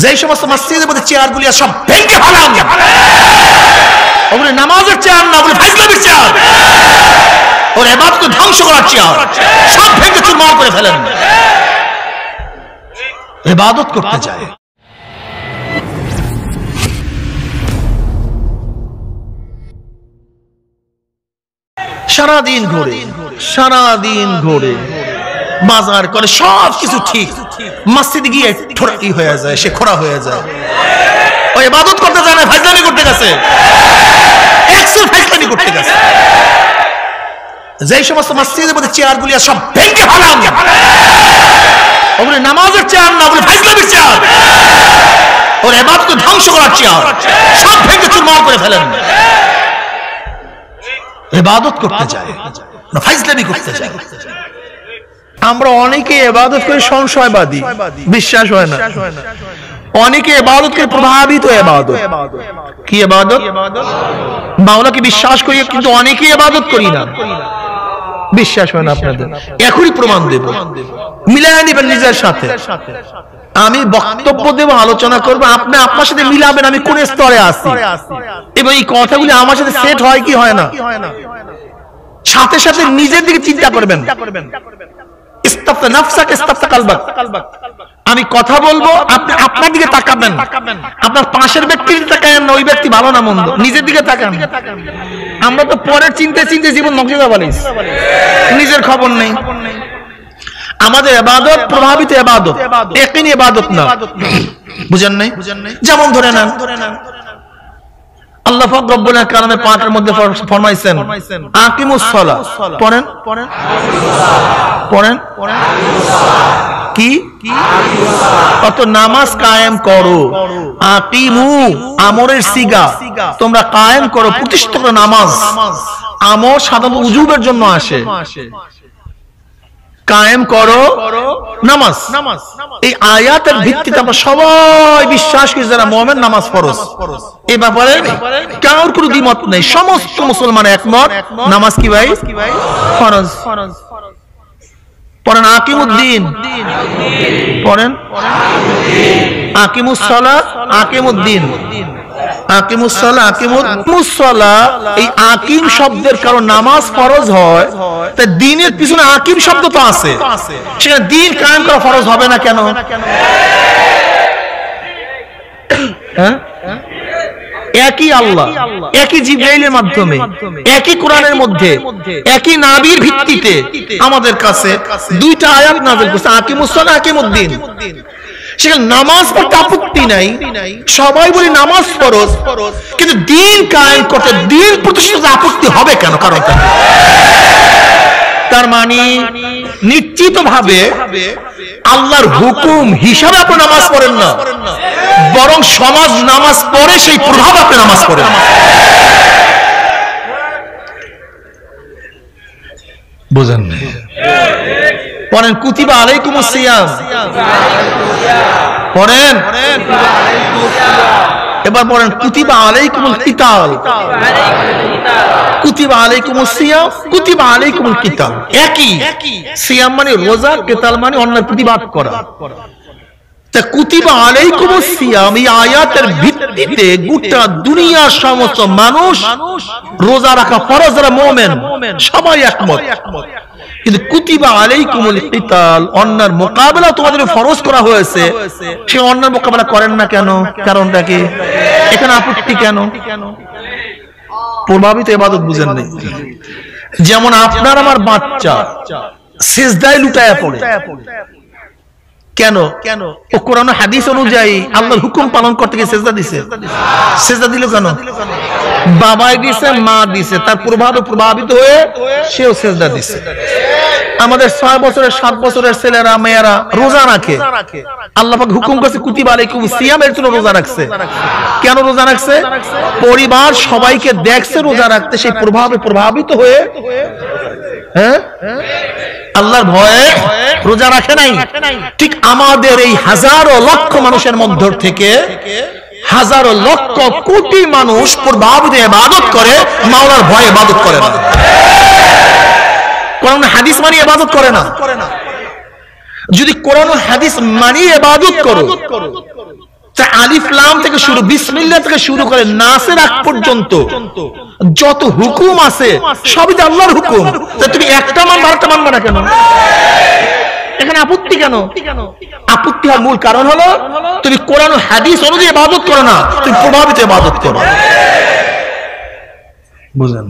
যেই সমস্ত মসজিদের মধ্যে চেয়ারগুলি সব ভেঙে ফেলান, ওগুলো নামাজের চেয়ার না, ওগুলো ফাইজলামির চেয়ার, ওর ইবাদতকে ধ্বংস করার চেয়ার, সব ভেঙে চুরমার করে ফেলেন। ইবাদত করতে যায় সারাদিন ঘোরে বাজার করে, সব কিছু ঠিক, মসজিদে গিয়ে ঠোরাটি হয়ে যায়, সে খোরা হয়ে যায়। ও ইবাদত করতে যায় না, ফাইজলামি করতে গেছে, ফাইজলামি করতে গেছে। যেই সমস্ত মসজিদের মধ্যে চেয়ারগুলি সব ভেঙে ফেলান, ওগুলো নামাজের চেয়ার না, ওগুলো ফাইজলামির চেয়ার, ওর ইবাদতকে ধ্বংস করার চেয়ার, সব ভেঙে চুরমার করে ফেলেন। ইবাদত করতে যায় না, ফাইজলামি করতে যায়। আমরা অনেকে ইবাদত করে সংশয়বাদী, বিশ্বাস হয় না। অনেকে ইবাদত করে প্রভাবিত ইবাদত। কি ইবাদত? মাওলাকে বিশ্বাস করি, কিন্তু অনেকে ইবাদত করি না, বিশ্বাস হয় না আপনাদের। এখনই প্রমাণ দেব, মিলায় নেবেন নিজের সাথে। আমি বক্তব্য দেব, আলোচনা করবো, আপনি আপনার সাথে মিলাবেন আমি কোন স্তরে আছি, এবং এই কথাগুলি আমার সাথে সেট হয় কি হয় না। সাথে সাথে নিজের দিকে চিন্তা করবেন। ইস্তাফতা নাফসাক ইস্তাফতা কালবাক। আমি কথা বলবো, আপনি আপনার দিকে তাকাবেন, আপনার পাশের ব্যক্তির দিকে তাকাবেন না, ওই ব্যক্তি ভালো না মন্দ, নিজের দিকে তাকান। আমরা তো পরের চিন্তা জীবন নকশা বানাইছি, নিজের খবর নেই। আমাদের ইবাদত প্রভাবিত ইবাদত, ইয়াকিনী ইবাদত না, বুঝেন নাই? যেমন ধরে নেন, আল্লাহ পাক রব্বুল কালামে পাকের মধ্যে ফরমাইছেন আকিমুস সালাহ, পড়েন কি কত নামাজ কায়েম করো। আকিমু আমরের সিগা, তোমরা কায়েম করো, প্রতিষ্ঠিত করো নামাজ। আমর সাধারণত উজুবের জন্য আসে, কায়েম করো নামাজ। এই আয়াতের ভিত্তিতে আমরা সবাই বিশ্বাস করি যারা মুমিন নামাজ ফরজ। এই ব্যাপারে কারোর কোনো দ্বিমত নেই, সমস্ত মুসলমান একমত নামাজ কি ভাই ফরজ। পড়েন আকিমুদ্দিন, পড়েন আকিমুস সালাত, আকিমুদ্দিন, আকিমুস সালাহ, আকিমুস সালাহ। এই আকিম শব্দের কারণ নামাজ ফরজ হয়, তাই দ্বীনের পিছনে আকিম শব্দ তো আছে, সেখানে দ্বীন কায়েম করা ফরজ হবে না কেন? একই আল্লাহ, একই জিবরাইলের মাধ্যমে, একই কোরআনের মধ্যে, একই নবীর ভিত্তিতে আমাদের কাছে দুইটা আয়াত নাযিল করেছে, আকিমুস সালাহ, আকিমুদ্দিন। সেখানে নামাজ পড়তে আপত্তি নাই, সবাই বলি নামাজ ফরজ, কিন্তু দ্বীন কায়েম করতে, দ্বীন প্রতিষ্ঠাতে আপত্তি হবে কেন? কারণ তার মানে নিশ্চিত ভাবে আল্লাহর হুকুম হিসাবে আপনি নামাজ পড়েন না, বরং সমাজ নামাজ পড়ে সেই প্রভাব আপনি নামাজ পড়েন। বুঝেন না? পড়েন কুতিবা আলাইকুমুস সিয়াম, পড়েন। এবার পড়েন কুতিবা আলাইকুমুল কিতাল, কুতিবা আলাইকুমুস সিয়াম, কুতিবা আলাইকুমুল কিতাল। একই, সিয়াম মানে রোজা, কিতাল মানে অন্যায় প্রতিবাদ করা। তা কুতিবা আলাইকুমুস সিয়াম এই আয়াতের ভিত্তিতে গোটা দুনিয়ার সমস্ত মানুষ রোজা রাখা ফরজ, যারা মুমিন সবাই একমত। কিন্তু কুতিবা আলাইকুমুল কিতাল, অন্যার মোকাবেলা তোমাদের ফরজ করা হয়েছে, সে অন্যার মোকাবেলা করেন না কেন? কারণটা কি? এখানে আপত্তি কেন? প্রভাবিত ইবাদত বুঝেন নাই। যেমন আপনার আমার বাচ্চা সিজদায় লুটায়া পড়ে, কেন? ও কোরআন হাদিস অনুযায়ী আল্লাহর হুকুম পালন করতে গিয়ে সিজদা দিছে। সিজদা দিল কেন? বাবাই দিছে, মা দিছে, তার প্রভাবে প্রভাবিত হয়ে সেও সিজদা দিছে। আমাদের 6 বছরের 7 বছরের ছেলেরা মেয়েরা রোজা রাখে, আল্লাহ পাক হুকুম করেছে কুতিবা আলাইকুমুস সিয়াম, এর জন্য রোজা রাখছে। কেন রোজা রাখছে? পরিবার সবাইকে দেখছে রোজা রাখতে, সেই প্রভাবে প্রভাবিত হয়ে আল্লাহর ভয়ে রোজা রাখে নাই। ঠিক আমাদের এই হাজারো লক্ষ মানুষের মধ্য থেকে হাজারো লক্ষ কোটি মানুষ প্রভাবিত ইবাদত করে, মাওলার ভয়ে ইবাদত করে না। কোরআন হাদিস মানি ইবাদত করে না। যদি কোরআন হাদিস মানি ইবাদত করো, আলিফ লাম থেকে শুরু, বিসমিল্লাহ থেকে শুরু করে নাসের আগ পর্যন্ত যত হুকুম আছে সবই তো আল্লাহর হুকুম। তুমি একটা মানবা আরেকটা মানবা না কেন? এখানে আপত্তি কেন? আপত্তি হওয়ার মূল কারণ হলো তুমি কোরআন ও হাদিস অনুযায়ী ইবাদত করো না, তুমি প্রভাবিত ইবাদত করো। বুঝলেন?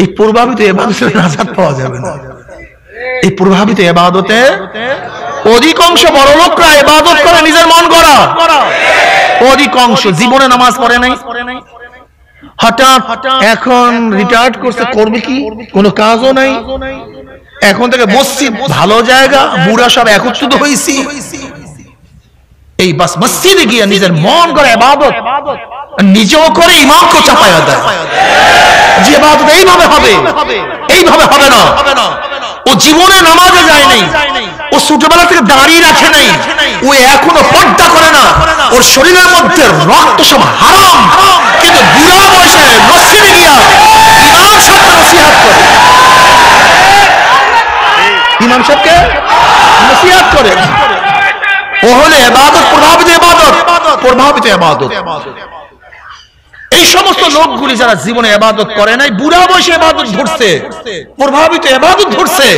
এই প্রভাবিত ইবাদতে নাজাত পাওয়া যাবে না। এই প্রভাবিত ইবাদতে অধিকাংশ বড় লোকরা ইবাদত করে নিজের মন গড়া। অধিকাংশ জীবনে নামাজ পড়ে নাই, হঠাৎ এখন রিটায়ার্ড করছে, করবে কি? কোনো কাজও নাই। এখন থেকে মসজিদ ভালো জায়গা, বুড়া সব একত্রিত হয়েছি, এই বাস মসজিদে গিয়ে নিজের মন গড়া ইবাদত নিজেও করে ইমামকে চাপায়া দেয় যে ইবাদত এইভাবে হবে, এইভাবে হবে না। ও জীবনে নামাজে যায় নাই, ও ছোটবেলা থেকে দাঁড়িয়ে রাখে নাই, ও এখনো পর্দা করে না, ওর শরীরের মধ্যে রক্ত সব হারাম, কিন্তু বুড়া বয়সে মসজিদে গিয়া ইমাম সাহেবকে নসিহত করে, ইমাম সাহেবকে নসিহত করে। ও হলে ইবাদত, প্রভাবিত ইবাদত, প্রভাবিত ইবাদত। এই সমস্ত লোকগুলি যারা জীবনে ইবাদত করে নাই, বুড়া বয়সে ইবাদত ধরছে, প্রভাবিত ইবাদত ধরছে,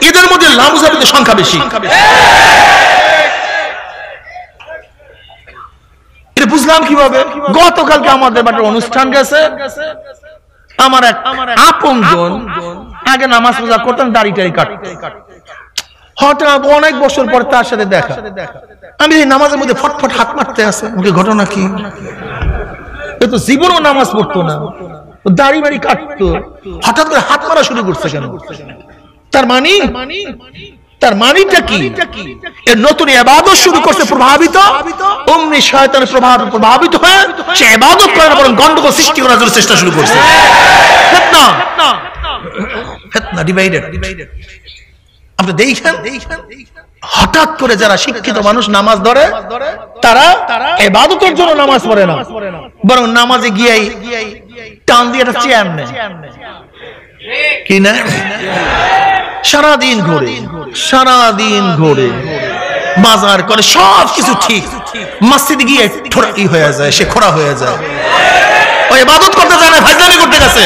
এদের মধ্যে লামুজাবিদের সংখ্যা বেশি। এটা বুঝলাম কিভাবে? গতকালকে আমাদের বাড়ির অনুষ্ঠান গেছে, আমার এক আপনজন, আগে নামাজ রোজা করতেন, দাড়ি টাড়ি কাটতেন, হঠাৎ অনেক বছর পর তার সাথে দেখা, আমি এই নামাজের মধ্যে ফটফট হাত মারতে আছে। ঘটনা কি? তো জীবনও নামাজ পড়তো না, দাড়ি বাড়ি কাটতো, হঠাৎ করে হাত মারা শুরু করছে কেন? তার মানিটা কি? এর নতুন ইবাদত শুরু করছে, প্রভাবিত অমনি শয়তানের প্রভাবিত হয়ে সে ইবাদত করে না, বরং গন্ডগোল সৃষ্টি করার জন্য চেষ্টা শুরু করছে। ফিতনা ডিভাইডেড। আপনি দেখেন হঠাৎ করে যারা শিক্ষিত মানুষ নামাজ ধরে, তারা ইবাদতের জন্য নামাজ পড়ে না, বরং নামাজে গিয়েই টান দিয়ে একটা চেয়ার নেয়, কি না? সারাদিন ঘোরে, বাজার করে, সব কিছু ঠিক, মসজিদে গিয়ে ঠোরাটি হয়ে যায়, সে খোড়া হয়ে যায়। ও ইবাদত করতে যায় না, ফাজলামি করতে গেছে,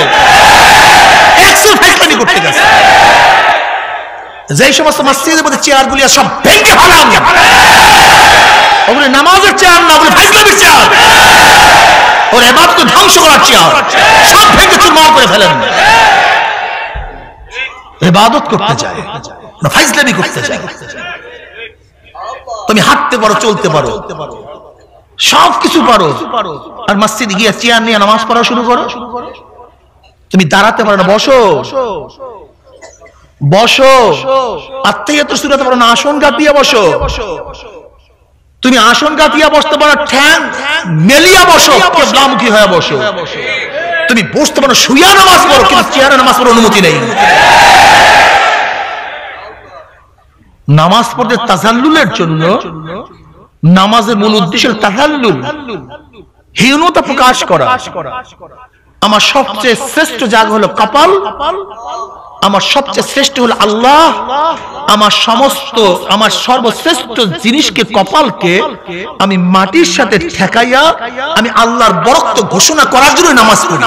ফাজলামি করতে গেছে। যেই সমস্ত মসজিদের মধ্যে চেয়ার গুলি সব ভেঙে ফেলাম, ওগুলো নামাজের চেয়ার না, ওগুলো ফাজলামির চেয়ার, ওর ইবাদত ধ্বংস করার চেয়ার, সব ভেঙে চুরমার করে ফেলেন। ইবাদত করতে যায় না, ফাজলামি করতে যায়। তুমি হাঁটতে পারো, চলতে পারো, সব কিছু পারো, আর মসজিদে গিয়ে চেয়ার নিয়ে নামাজ পড়া শুরু করো। তুমি দাঁড়াতে পারো না, বসো, আত্মীয়তা শুরুতে পারো না, আসন গাঁথিয়া বসো। তুমি আসন গাঁথিয়া বসতে পারো, ঠ্যাং মেলিয়া বসো, কেবলামুখী হয়ে বসো। তুমি বসতে পারো, শুইয়া নামাজ পড়ো, কিন্তু চেয়ারে নামাজ পড়ার অনুমতি নেই। নামাজ পড়তে তাজাল্লুলের জন্য, নামাজের মূল উদ্দেশ্য তাজাল্লুল, হীনতা প্রকাশ করা। আমার সবচেয়ে শ্রেষ্ঠ জায়গা হলো কপাল, আমার সবচেয়ে শ্রেষ্ঠ হলো আল্লাহ, আমার সর্বশ্রেষ্ঠ জিনিসকে, কপালকে আমি মাটির সাথে ঠেকাইয়া আমি আল্লাহর বরত্ব ঘোষণা করার জন্য নামাজ পড়ি।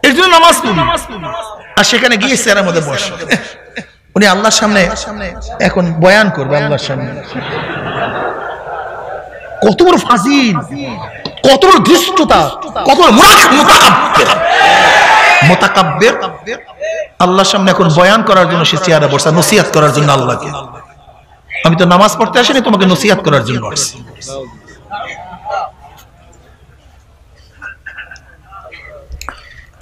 এর জন্য নামাজ পড়ি। আর সেখানে গিয়ে চেয়ারের মধ্যে বসে, উনি আল্লাহর সামনে এখন বয়ান করবে, আল্লাহর সামনে। কত বড় ফাজিল, কত বড় ধৃষ্টতা, কত বড় মুতাকাব্বির। আল্লাহর সামনে এখন বয়ান করার জন্য সে চেয়ারে বসে, নসিহত করার জন্য আল্লাহকে। আমি তো নামাজ পড়তে আসিনি, তোমাকে নসিহত করার জন্য আসছি।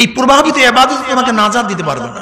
এই প্রভাবিত ইবাদত তোমাকে নাজাত দিতে পারবে না।